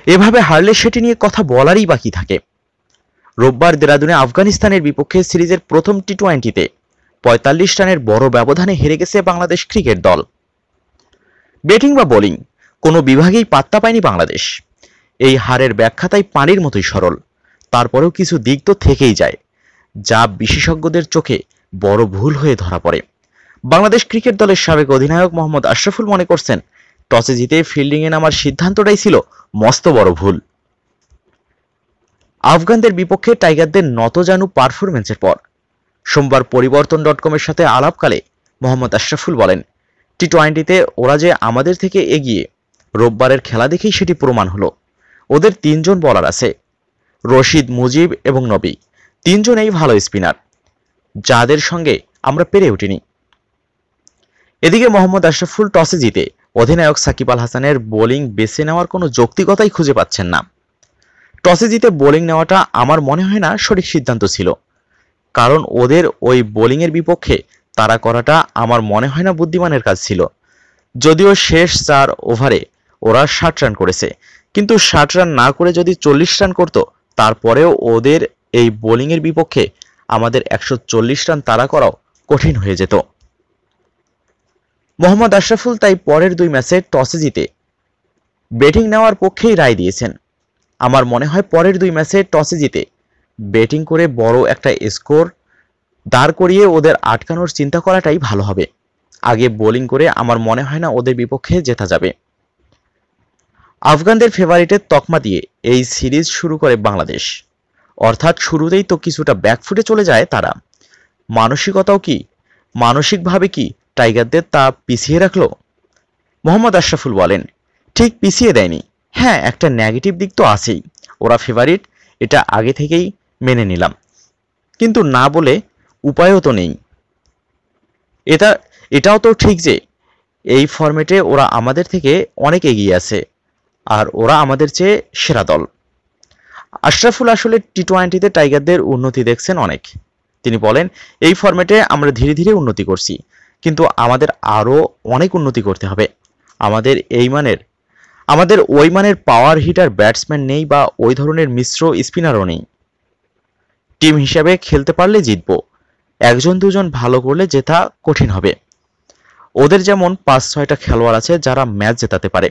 এভাবে হারলে সেটি নিয়ে কথা বলারই বাকি থাকে। রোববার দেরাদুনে আফগানিস্তানের বিপক্ষে সিরিজের প্রথম টি-20-তে ৪৫ রানের বড় ব্যবধানে হেরে গেছে বাংলাদেশ ক্রিকেট দল। ব্যাটিং বা বোলিং কোনো বিভাগেই পাত্তা পায়নি বাংলাদেশ। এই হারের ব্যাখ্যা তাই পানির মতোই সরল। তারপরেও কিছু দিক তো থেকেই যায়, যা বিশেষজ্ঞদের চোখে বড় ভুল হয়ে ধরা পড়ে। বাংলাদেশ ক্রিকেট দলের সাবেক অধিনায়ক মোহাম্মদ আশরাফুল মনে করছেন, টসে জিতে ফিল্ডিংয়ে নামার সিদ্ধান্তটাই ছিল মস্ত বড় ভুল। আফগানদের বিপক্ষে টাইগারদের নতজানু পারফরম্যান্সের পর সোমবার পরিবর্তন.কমের সাথে আলাপকালে মোহাম্মদ আশরাফুল বলেন, টি-20-তে ওরা যে আমাদের থেকে এগিয়ে, রোববারের খেলা দেখেই সেটি প্রমাণ হলো। ওদের ৩ জন বোলার আছে, রশিদ, মুজিব এবং নবী, ৩ জনেই ভালো স্পিনার, যাদের সঙ্গে আমরা পেরে উঠিনি। এদিকে মোহাম্মদ আশরাফুল টসে জিতে অধিনায়ক সাকিব আল হাসানের বোলিং বেছে নেওয়ার কোনো যৌক্তিকতাই খুঁজে পাচ্ছেন না। টসে জিতে বোলিং নেওয়াটা আমার মনে হয় না সঠিক সিদ্ধান্ত ছিল, কারণ ওদের ওই বোলিংয়ের বিপক্ষে তাড়া করাটা আমার মনে হয় না বুদ্ধিমানের কাজ ছিল। যদিও শেষ ৪ ওভারে ওরা ৬০ রান করেছে, কিন্তু ৬০ রান না করে যদি ৪০ রান করত, তারপরেও ওদের এই বোলিংয়ের বিপক্ষে আমাদের ১৪০ রান তাড়া করাও কঠিন হয়ে যেত। মোহাম্মদ আশরাফুল তাই পরের ২ ম্যাচে টসে জিতে ব্যাটিং নেওয়ার পক্ষেই রায় দিয়েছেন। আমার মনে হয় পরের ২ ম্যাচে টসে জিতে ব্যাটিং করে বড় একটা স্কোর দাঁড় করিয়ে ওদের আটকানোর চিন্তা করাটাই ভালো হবে। আগে বোলিং করে আমার মনে হয় না ওদের বিপক্ষে জেতা যাবে। আফগানদের ফেভারিটের তকমা দিয়ে এই সিরিজ শুরু করে বাংলাদেশ, অর্থাৎ শুরুতেই তো কিছুটা ব্যাকফুটে চলে যায় তারা। মানসিকভাবে কি টাইগারদের তা পিছিয়ে রাখলো? মোহাম্মদ আশরাফুল বলেন, ঠিক পিছিয়ে দেয়নি। হ্যাঁ, একটা নেগেটিভ দিক তো আছেই, ওরা ফেভারিট, এটা আগে থেকেই মেনে নিলাম, কিন্তু না বলে উপায়ও তো নেই। এটাও তো ঠিক যে এই ফরম্যাটে ওরা আমাদের থেকে অনেক এগিয়ে আছে, আর ওরা আমাদের চেয়ে সেরা দল। আশরাফুল আসলে টি-20-তে টাইগারদের উন্নতি দেখছেন অনেক। তিনি বলেন, এই ফরম্যাটে আমরা ধীরে ধীরে উন্নতি করছি, কিন্তু আমাদের আরও অনেক উন্নতি করতে হবে। আমাদের ওই মানের পাওয়ার হিটার ব্যাটসম্যান নেই বা ওই ধরনের মিশ্র স্পিনারও নেই। টিম হিসাবে খেলতে পারলে জিতব, ১-২ জন ভালো করলে জেতা কঠিন হবে। ওদের যেমন ৫-৬টা খেলোয়াড় আছে যারা ম্যাচ জেতাতে পারে,